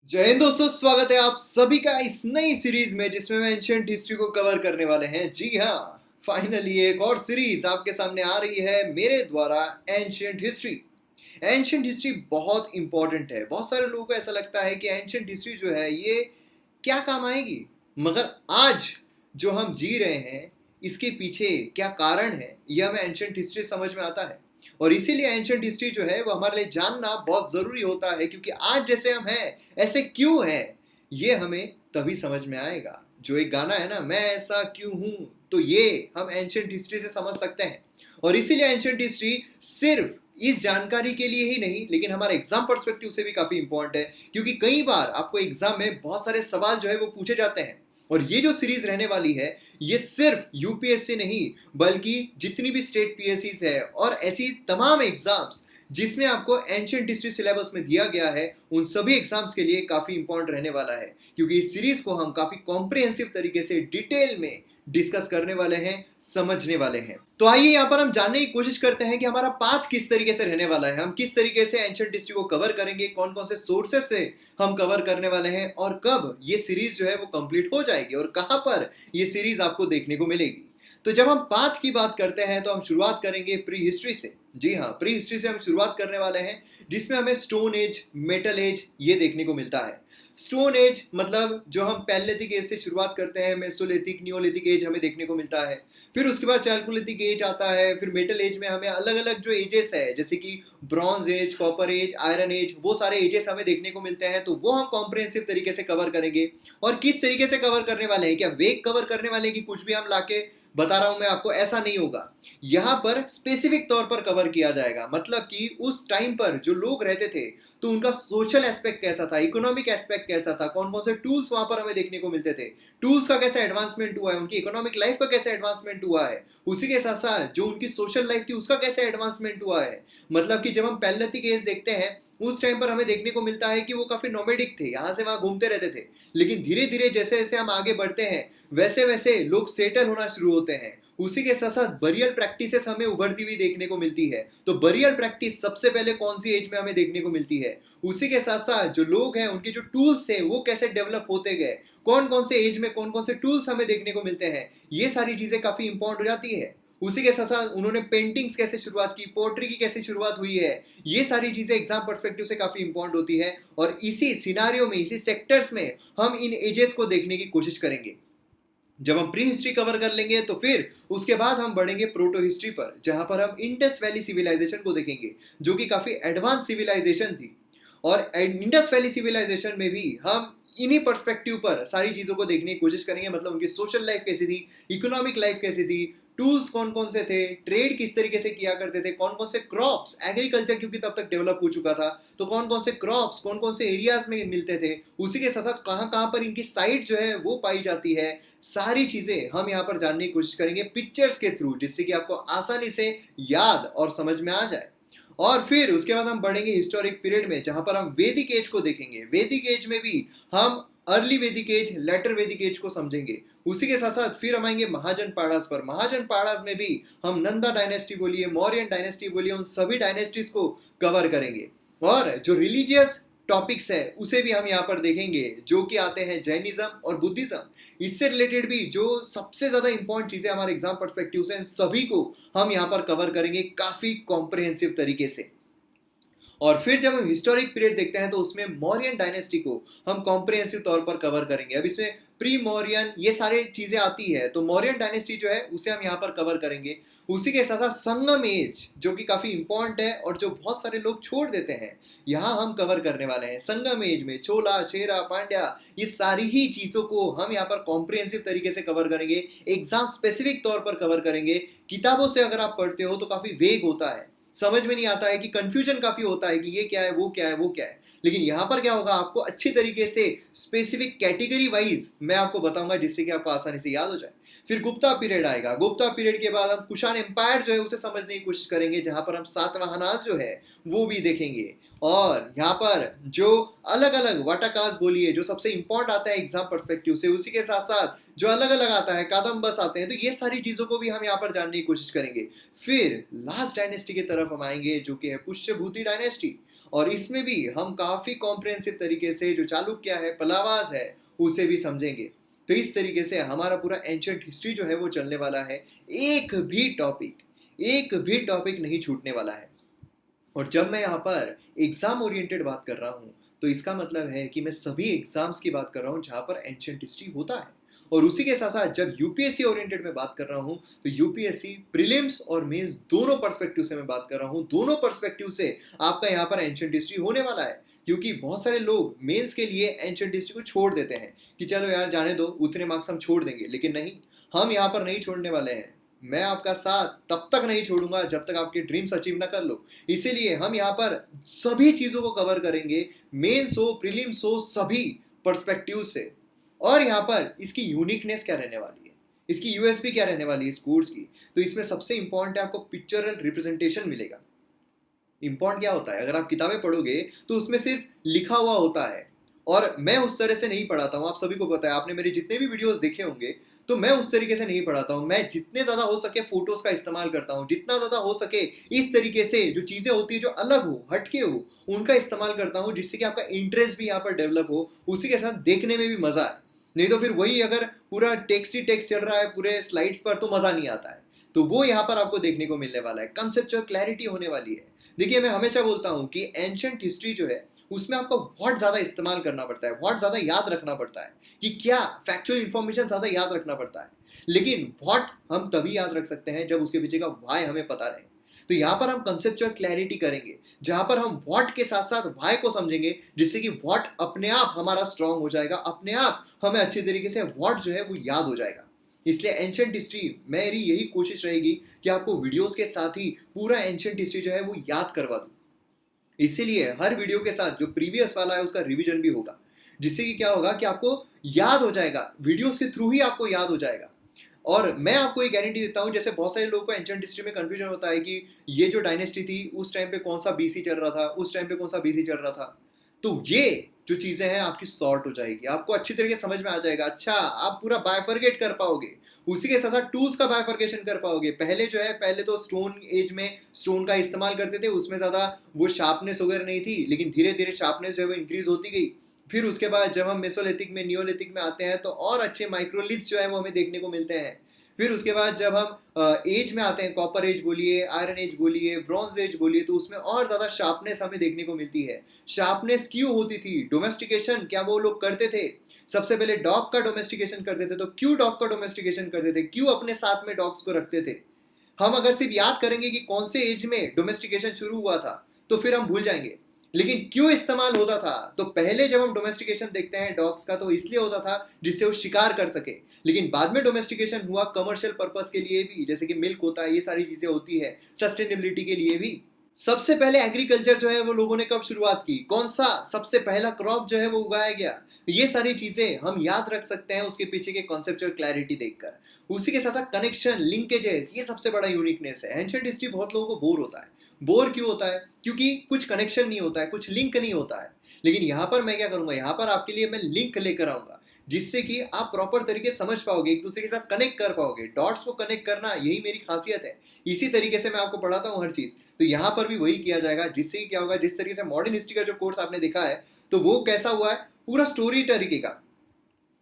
जय हिंद दोस्तों, स्वागत है आप सभी का इस नई सीरीज में जिसमें मैं एंशिएंट हिस्ट्री को कवर करने वाले हैं। जी हाँ, फाइनली एक और सीरीज आपके सामने आ रही है मेरे द्वारा। एंशिएंट हिस्ट्री एंशिएंट हिस्ट्री बहुत इंपॉर्टेंट है। बहुत सारे लोगों को ऐसा लगता है कि एंशिएंट हिस्ट्री जो है ये क्या काम आएगी, मगर आज जो हम जी रहे हैं इसके पीछे क्या कारण है यह हमें एंशिएंट हिस्ट्री समझ में आता है। और इसीलिए एंशिएंट हिस्ट्री जो है वो हमारे लिए जानना बहुत जरूरी होता है, क्योंकि आज जैसे हम हैं ऐसे क्यों हैं ये हमें तभी समझ में आएगा। जो एक गाना है ना, मैं ऐसा क्यों हूं, तो ये हम एंशिएंट हिस्ट्री से समझ सकते हैं। और इसीलिए एंशिएंट हिस्ट्री सिर्फ इस जानकारी के लिए ही नहीं, लेकिन हमारे एग्जाम पर्सपेक्टिव से भी काफी इंपॉर्टेंट है, क्योंकि कई बार आपको एग्जाम में बहुत सारे सवाल जो है वो पूछे जाते हैं। और ये जो सीरीज रहने वाली है ये सिर्फ यूपीएससी नहीं, बल्कि जितनी भी स्टेट पीएससीज है और ऐसी तमाम एग्जाम्स जिसमें आपको एंशिएंट हिस्ट्री सिलेबस में दिया गया है, उन सभी एग्जाम्स के लिए काफी इंपॉर्टेंट रहने वाला है। क्योंकि इस सीरीज को हम काफी कॉम्प्रिहेंसिव तरीके से डिटेल में डिस्कस करने वाले हैं, समझने वाले हैं। तो आइए यहाँ पर हम जानने की कोशिश करते हैं कि हमारा पाथ किस तरीके से रहने वाला है, हम किस तरीके से एंशिएंट हिस्ट्री को कवर करेंगे, कौन कौन से सोर्सेस से हम कवर करने वाले हैं, और कब ये सीरीज जो है वो कंप्लीट हो जाएगी और कहां पर ये सीरीज आपको देखने को मिलेगी। तो जब हम पाथ की बात करते हैं तो हम शुरुआत करेंगे प्री हिस्ट्री से। जी हाँ, प्री हिस्ट्री से हम शुरुआत करने वाले हैं, जिसमें हमें स्टोन एज, मेटल एज ये देखने को मिलता है। स्टोन एज मतलब जो हम पैलेलिथिक एज से शुरुआत करते हैं, मेसोलिथिक, नियोलिथिक एज हमें देखने को मिलता है। फिर उसके बाद चैल्कोलिथिक एज आता है। फिर मेटल एज में हमें अलग अलग जो एजेस है, जैसे कि bronze age, copper age, iron age, वो सारे एजेस हमें देखने को मिलते हैं। तो वो हम कॉम्प्रिहेंसिव तरीके से कवर करेंगे। और किस तरीके से कवर करने वाले हैं, क्या वेग कवर करने वाले हैं कि कुछ भी हम लाके बता रहा हूं मैं आपको, ऐसा नहीं होगा। यहां पर स्पेसिफिक तौर पर कवर किया जाएगा, मतलब कि उस टाइम पर जो लोग रहते थे तो उनका सोशल एस्पेक्ट कैसा था, इकोनॉमिक एस्पेक्ट कैसा था, कौन कौन से टूल्स वहां पर हमें देखने को मिलते थे, टूल्स का कैसे एडवांसमेंट हुआ है, उनकी इकोनॉमिक लाइफ का कैसे एडवांसमेंट हुआ है, उसी के साथ साथ जो उनकी सोशल लाइफ थी उसका कैसे एडवांसमेंट हुआ है। मतलब कि जब हम पैलेलिथिक एज देखते हैं उस टाइम पर हमें देखने को मिलता है कि वो काफी नोमेडिक थे, यहां से वहां घूमते रहते थे। लेकिन धीरे धीरे जैसे जैसे हम आगे बढ़ते हैं वैसे वैसे लोग सेटल होना शुरू होते हैं। उसी के साथ साथ बरियल प्रैक्टिसेस हमें उभरती हुई देखने को मिलती है। तो बरियल प्रैक्टिस सबसे पहले कौन सी एज में हमें देखने को मिलती है। उसी के साथ साथ जो लोग हैं उनके जो टूल्स हैं वो कैसे डेवलप होते गए, कौन कौन से एज में कौन कौन से टूल्स हमें देखने को मिलते हैं, ये सारी चीजें काफी इंपॉर्टेंट हो जाती है। उसी के साथ साथ उन्होंने पेंटिंग्स कैसे शुरुआत की, पोट्री की कैसे शुरुआत हुई है, ये सारी चीजें एग्जाम पर्सपेक्टिव से काफी इंपॉर्टेंट होती है। और इसी सिनारियो में, इसी सेक्टर्स में हम इन एजेस को देखने की कोशिश करेंगे। जब हम प्री हिस्ट्री कवर कर लेंगे तो फिर उसके बाद हम बढ़ेंगे प्रोटो हिस्ट्री पर, जहां पर हम इंडस वैली सिविलाइजेशन को देखेंगे, जो कि काफी एडवांस सिविलाइजेशन थी। और इंडस वैली सिविलाइजेशन में भी हम इन्हीं पर्सपेक्टिव पर सारी चीजों को देखने की कोशिश करेंगे। मतलब उनकी सोशल लाइफ कैसी थी, इकोनॉमिक लाइफ कैसी थी, टूल्स कौन कौन से थे, ट्रेड किस तरीके से किया करते थे, कौन कौन से क्रॉप्स, एग्रीकल्चर क्योंकि तब तक डेवलप हो चुका था, तो कौन कौन से क्रॉप्स कौन कौन से एरियाज में मिलते थे। उसी के साथ साथ कहाँ कहाँ पर इनकी साइट जो है वो पाई जाती है। सारी चीजें हम यहाँ पर जानने की कोशिश करेंगे पिक्चर्स के थ्रू, जिससे कि आपको आसानी से याद और समझ में आ जाए। और फिर उसके बाद हम बढ़ेंगे हिस्टोरिक पीरियड में, जहां पर हम वैदिक एज को देखेंगे। वैदिक एज में भी हम अर्ली वैदिक एज, लेटर वैदिक एज को समझेंगे। उसी के साथ साथ फिर हम आएंगे महाजन पाड़ास पर। महाजन पाड़ास में भी हम नंदा डायनेस्टी बोलिए, मौर्यन डायनेस्टी बोलिए, उन सभी डायनेस्टीज को कवर करेंगे। और जो रिलीजियस टॉपिक्स है उसे भी हम यहाँ पर देखेंगे, जो कि आते हैं जैनिज्म और बुद्धिज्म। इससे रिलेटेड भी जो सबसे ज्यादा इंपॉर्टेंट चीजें हमारे एग्जाम पर्सपेक्टिव से, सभी को हम यहाँ पर कवर करेंगे काफी कॉम्प्रिहेंसिव तरीके से। और फिर जब हम हिस्टोरिक पीरियड देखते हैं तो उसमें मौर्यन डायनेस्टी को हम कॉम्प्रिहेंसिव तौर पर कवर करेंगे। अब इसमें प्री मौर्यन ये सारी चीजें आती है, तो मौर्यन डायनेस्टी जो है उसे हम यहाँ पर कवर करेंगे। उसी के साथ साथ संगम एज, जो कि काफी इंपॉर्टेंट है और जो बहुत सारे लोग छोड़ देते हैं, यहाँ हम कवर करने वाले हैं। संगम एज में चोला, चेरा, पांड्या, ये सारी ही चीजों को हम यहाँ पर कॉम्प्रिहेंसिव तरीके से कवर करेंगे, एग्जाम स्पेसिफिक तौर पर कवर करेंगे। किताबों से अगर आप पढ़ते हो तो काफी वेग होता है, समझ में नहीं आता है, कि कंफ्यूजन काफी होता है कि ये क्या है, वो क्या है, वो क्या है। लेकिन यहां पर क्या होगा, आपको अच्छी तरीके से स्पेसिफिक कैटेगरी वाइज मैं आपको बताऊंगा, जिससे कि आपको आसानी से याद हो जाए। फिर गुप्ता पीरियड आएगा। गुप्ता पीरियड के बाद हम कुषाण एम्पायर जो है उसे समझने की कोशिश करेंगे, जहां पर हम सातवाहनास जो है वो भी देखेंगे। और यहाँ पर जो अलग अलग वाटाकास बोलिए, जो सबसे इंपॉर्टेंट आता है एग्जाम पर्सपेक्टिव से, उसी के साथ साथ जो अलग अलग आता है, कादम्बस आते हैं, तो ये सारी चीजों को भी हम यहाँ पर जानने की कोशिश करेंगे। फिर लास्ट डायनेस्टी की तरफ हम आएंगे, जो कि है पुष्यभूति डायनेस्टी। और इसमें भी हम काफी कॉम्प्रिहेंसिव तरीके से जो चालुक्य है, पलावास है, उसे भी समझेंगे। तो इस तरीके से हमारा पूरा एंशिएंट हिस्ट्री जो है वो चलने वाला है। एक भी टॉपिक नहीं छूटने वाला है। और जब मैं यहाँ पर एग्जाम ओरिएंटेड बात कर रहा हूँ, तो इसका मतलब है कि मैं सभी एग्जाम्स की बात कर रहा हूँ जहाँ पर एंशिएंट हिस्ट्री होता है। और उसी के साथ साथ जब यूपीएससी ओरिएंटेड में बात कर रहा हूँ, तो यूपीएससी प्रीलिम्स और मेंस दोनों पर्सपेक्टिव से मैं बात कर रहा हूँ। दोनों पर्सपेक्टिव से आपका यहाँ पर एंशिएंट हिस्ट्री होने वाला है। क्योंकि बहुत सारे लोग मेंस के लिए एंशिएंट हिस्ट्री को छोड़ देते हैं कि चलो यार जाने दो, उतने मार्क्स हम छोड़ देंगे। लेकिन नहीं, हम यहाँ पर नहीं छोड़ने वाले हैं। मैं आपका साथ तब तक नहीं छोड़ूंगा जब तक आपके ड्रीम्स अचीव ना कर लो। इसीलिए हम यहाँ पर सभी चीजों को कवर करेंगे, मेंस हो, प्रीलिम्स हो, सभी पर्सपेक्टिव से। और यहाँ पर इसकी यूनिकनेस क्या रहने वाली है, इसकी यूएसपी क्या रहने वाली है इस कोर्स की, तो इसमें सबसे इंपॉर्टेंट है आपको पिक्चरल रिप्रेजेंटेशन मिलेगा। इंपॉर्टेंट क्या होता है, अगर आप किताबें पढ़ोगे तो उसमें सिर्फ लिखा हुआ होता है, और मैं उस तरह से नहीं पढ़ाता हूँ। आप सभी को पता है, आपने मेरे जितने भी वीडियोस देखे होंगे, तो मैं उस तरीके से नहीं पढ़ाता हूँ। मैं जितने ज्यादा हो सके फोटोज का इस्तेमाल करता हूँ, जितना ज्यादा हो सके इस तरीके से जो चीजें होती है जो अलग हो, हटके हो, उनका इस्तेमाल करता हूँ, जिससे कि आपका इंटरेस्ट भी यहाँ पर डेवलप हो, उसी के साथ देखने में भी मजा आए। नहीं तो फिर वही अगर पूरा टेक्स्ट ही टेक्स्ट चल रहा है पूरे स्लाइड्स पर, तो मजा नहीं आता है। तो वो यहाँ पर आपको देखने को मिलने वाला है, कंसेप्चुअल क्लैरिटी होने वाली है। देखिए, मैं हमेशा बोलता हूँ कि एंशिएंट हिस्ट्री जो है उसमें आपको बहुत ज्यादा इस्तेमाल करना पड़ता है, बहुत ज्यादा याद रखना पड़ता है कि क्या फैक्चुअल इंफॉर्मेशन ज्यादा याद रखना पड़ता है। लेकिन व्हाट हम तभी याद रख सकते हैं जब उसके पीछे का व्हाई हमें पता रहे। तो यहाँ पर हम कंसेप्चुअल क्लैरिटी करेंगे, जहां पर हम व्हाट के साथ साथ व्हाई को समझेंगे, जिससे कि व्हाट अपने आप हमारा स्ट्रांग हो जाएगा, अपने आप हमें अच्छी तरीके से व्हाट जो है वो याद हो जाएगा। इसलिए एंशिएंट हिस्ट्री, मेरी यही कोशिश रहेगी कि आपको वीडियोस के साथ ही पूरा एंशिएंट हिस्ट्री जो है वो याद करवा दूं। इसीलिए हर वीडियो के साथ जो प्रीवियस वाला है उसका रिवीजन भी होगा, जिससे कि क्या होगा कि आपको याद हो जाएगा, वीडियोस के थ्रू ही आपको याद हो जाएगा। और मैं आपको एक गारंटी देता हूं, जैसे बहुत सारे लोगों को एंशिएंट हिस्ट्री में कंफ्यूजन होता है कि ये जो डायनेस्टी थी उस टाइम पे कौन सा बीसी चल रहा था, उस टाइम पे कौन सा बीसी चल रहा था। तो ये जो चीजें हैं आपकी सॉर्ट हो जाएगी, आपको अच्छी तरीके से समझ में आ जाएगा। अच्छा, आप पूरा बायफर्गेट कर पाओगे, उसी के साथ साथ टूल्स का बायफर्गेशन कर पाओगे। पहले जो है, पहले तो स्टोन एज में स्टोन का इस्तेमाल करते थे, उसमें ज्यादा वो शार्पनेस वगैरह नहीं थी, लेकिन धीरे धीरे शार्पनेस जो है वो इंक्रीज होती गई। फिर उसके बाद जब हम मेसोलिथिक में, नियोलिथिक में आते हैं, तो और अच्छे माइक्रोलिथ्स जो है वो हमें देखने को मिलते हैं। फिर उसके बाद जब हम एज में आते हैं, कॉपर एज बोलिए, आयरन एज बोलिए, ब्रॉन्ज एज बोलिए, तो उसमें और ज्यादा शार्पनेस हमें देखने को मिलती है। शार्पनेस क्यों होती थी? डोमेस्टिकेशन क्या वो लोग करते थे? सबसे पहले डॉग का डोमेस्टिकेशन करते थे। तो क्यों डॉग का डोमेस्टिकेशन करते थे? क्यों अपने साथ में डॉग्स को रखते थे? हम अगर सिर्फ याद करेंगे कि कौन से एज में डोमेस्टिकेशन शुरू हुआ था, तो फिर हम भूल जाएंगे। लेकिन क्यों इस्तेमाल होता था? तो पहले जब हम डोमेस्टिकेशन देखते हैं डॉग्स का, तो इसलिए होता था जिससे वो शिकार कर सके। लेकिन बाद में डोमेस्टिकेशन हुआ कमर्शियल पर्पस के लिए भी, जैसे कि मिल्क होता है, ये सारी चीजें होती है, सस्टेनेबिलिटी के लिए भी। सबसे पहले एग्रीकल्चर जो है वो लोगों ने कब शुरुआत की? कौन सा सबसे पहला क्रॉप जो है वो उगाया गया? ये सारी चीजें हम याद रख सकते हैं उसके पीछे के कॉन्सेप्चुअल क्लैरिटी देखकर। उसी के साथ साथ कनेक्शन, लिंकेजेस, ये सबसे बड़ा यूनिकनेस है। एंशिएंट हिस्ट्री बहुत लोगों को बोर होता है। बोर क्यों होता है? क्योंकि कुछ कनेक्शन नहीं होता है, कुछ लिंक नहीं होता है। लेकिन यहाँ पर मैं क्या करूंगा, यहाँ पर आपके लिए मैं लिंक लेकर आऊंगा, जिससे कि आप प्रॉपर तरीके से समझ पाओगे, एक दूसरे के साथ कनेक्ट कर पाओगे। डॉट्स को कनेक्ट करना यही मेरी खासियत है। इसी तरीके से मैं आपको पढ़ाता हूँ हर चीज। तो यहाँ पर भी वही किया जाएगा, जिससे कि क्या होगा, जिस तरीके से मॉडर्न हिस्ट्री का जो कोर्स आपने देखा है, तो वो कैसा हुआ है, पूरा स्टोरी तरीके का।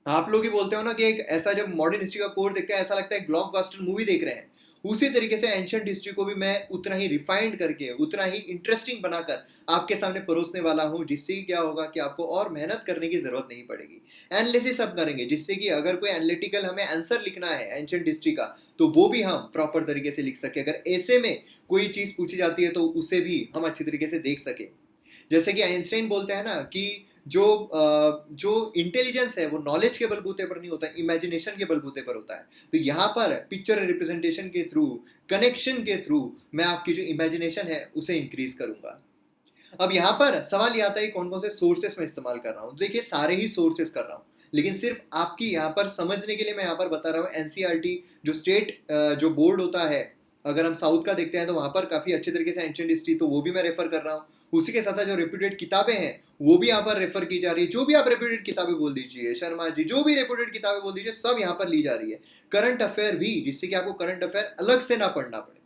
आप लोग ही बोलते हो ना कि एक ऐसा, जब मॉडर्न हिस्ट्री का कोर्स देखते हैं ऐसा लगता है ब्लॉकबस्टर मूवी देख रहे हैं। उसी तरीके से एंशिएंट हिस्ट्री को भी मैं उतना ही रिफाइंड करके, उतना ही इंटरेस्टिंग बनाकर आपके सामने परोसने वाला हूं, जिससे क्या होगा कि आपको और मेहनत करने की जरूरत नहीं पड़ेगी। एनालिसिस सब करेंगे, जिससे कि अगर कोई एनालिटिकल हमें आंसर लिखना है एंशिएंट हिस्ट्री का, तो वो भी हम प्रॉपर तरीके से लिख सके। अगर ऐसे में कोई चीज पूछी जाती है तो उसे भी हम अच्छी तरीके से देख सके। जैसे कि आइंस्टाइन बोलते हैं ना कि जो इंटेलिजेंस है वो नॉलेज के बलबूते पर नहीं होता, इमेजिनेशन के बलबूते पर होता है। तो यहाँ पर पिक्चर रिप्रेजेंटेशन के थ्रू, कनेक्शन के थ्रू मैं आपकी जो इमेजिनेशन है उसे इंक्रीज करूंगा। अब यहाँ पर सवाल ये आता है कौन कौन से सोर्सेस में इस्तेमाल कर रहा हूँ। देखिए, सारे ही सोर्सेस कर रहा हूँ, लेकिन सिर्फ आपकी यहाँ पर समझने के लिए मैं यहाँ पर बता रहा हूँ। एनसीईआरटी जो स्टेट जो बोर्ड होता है, अगर हम साउथ का देखते हैं तो वहां पर काफी अच्छे तरीके से एंशिएंट हिस्ट्री, तो वो भी मैं रेफर कर रहा हूँ। उसी के साथ साथ जो रेप्यूटेड किताबें हैं वो भी यहाँ पर रेफर की जा रही है। जो भी आप रेप्यूटेड किताबें बोल दीजिए, शर्मा जी, जो भी रेप्यूटेड किताबें बोल दीजिए, सब यहाँ पर ली जा रही है। करंट अफेयर भी, जिससे कि आपको करंट अफेयर अलग से ना पढ़ना पड़े।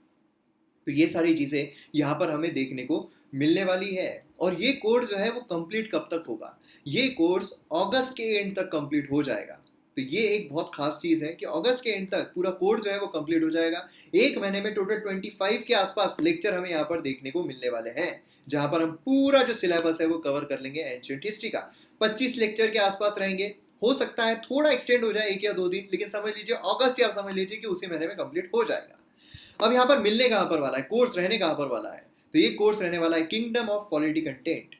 तो ये सारी चीजें यहाँ पर हमें देखने को मिलने वाली है। और ये कोर्स जो है वो कंप्लीट कब तक होगा? ये कोर्स अगस्त के एंड तक कंप्लीट हो जाएगा। तो ये एक बहुत खास चीज़ है कि अगस्त के एंड तक पूरा कोर्स जो है वो कंप्लीट हो जाएगा। एक महीने में टोटल 25 के आसपास लेक्चर हमें यहाँ पर देखने को मिलने वाले हैं, जहाँ पर हम पूरा जो सिलेबस है वो कवर कर लेंगे एंशिएंट हिस्ट्री का। 25 लेक्चर के आसपास रहेंगे। हो सकता है थोड़ा एक्सटेंड हो जाए 1 या 2 दिन, लेकिन समझ लीजिए अगस्त, या आप समझ लीजिए कि उसी महीने में कंप्लीट हो जाएगा। अब यहाँ पर मिलने कहाँ पर वाला है, कोर्स रहने कहाँ पर वाला है? तो ये कोर्स रहने वाला है किंगडम ऑफ क्वालिटी कंटेंट,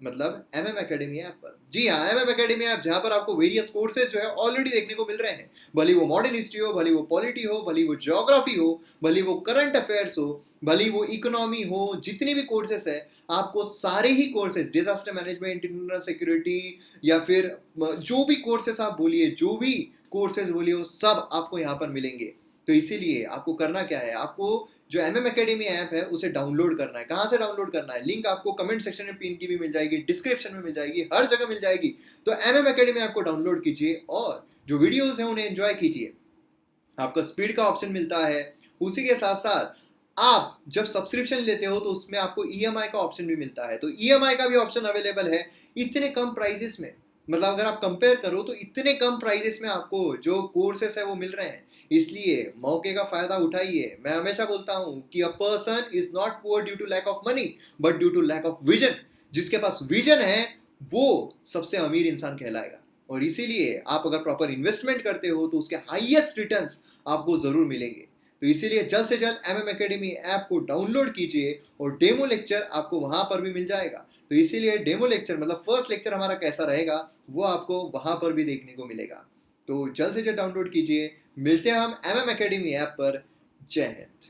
मतलब एमएम एकेडमी ऐप पर। जी हाँ, एमएम एकेडमी ऐप, जहाँ पर आपको वेरियस कोर्सेज जो है ऑलरेडी देखने को मिल रहे हैं। भले वो मॉडर्न हिस्ट्री हो, भले वो पॉलिटी हो, भले वो ज्योग्राफी हो, भले वो करंट अफेयर्स हो, भले वो इकोनॉमी हो, जितने भी कोर्सेज है आपको सारे ही courses, disaster management, internal security, या फिर जो भी कोर्सेज आप बोलिए, जो भी कोर्सेज बोलिए, वो सब आपको यहाँ पर मिलेंगे। तो इसीलिए आपको करना क्या है, आपको जो एमएम एकेडमी ऐप है उसे डाउनलोड करना है। कहाँ से डाउनलोड करना है? लिंक आपको कमेंट सेक्शन में पिन की भी मिल जाएगी, डिस्क्रिप्शन में मिल जाएगी, हर जगह मिल जाएगी। तो एमएम एकेडमी ऐप को डाउनलोड कीजिए और जो वीडियोस हैं उन्हें एंजॉय कीजिए। आपको स्पीड का ऑप्शन मिलता है, उसी के साथ साथ आप जब सब्सक्रिप्शन लेते हो तो उसमें आपको ईएमआई का ऑप्शन भी मिलता है। तो ईएमआई का भी ऑप्शन अवेलेबल है इतने कम प्राइजेस में। मतलब अगर आप कंपेयर करो तो इतने कम प्राइजेस में आपको जो कोर्सेस है वो मिल रहे हैं। इसलिए मौके का फायदा उठाइए। मैं हमेशा बोलता हूं कि a person is not poor due to lack of money, but due to lack of vision. जिसके पास विजन है वो सबसे अमीर इंसान कहलाएगा। और इसीलिए आप अगर प्रॉपर इन्वेस्टमेंट करते हो तो उसके हाईएस्ट रिटर्न्स आपको जरूर मिलेंगे। तो इसीलिए जल्द से जल्द एमएम एकेडमी ऐप को डाउनलोड कीजिए और डेमो लेक्चर आपको वहां पर भी मिल जाएगा। तो इसीलिए डेमो लेक्चर, मतलब फर्स्ट लेक्चर हमारा कैसा रहेगा, वो आपको वहां पर भी देखने को मिलेगा। तो जल्द से जल्द डाउनलोड कीजिए। मिलते हैं हम एमएम एकेडमी ऐप पर। जय हिंद।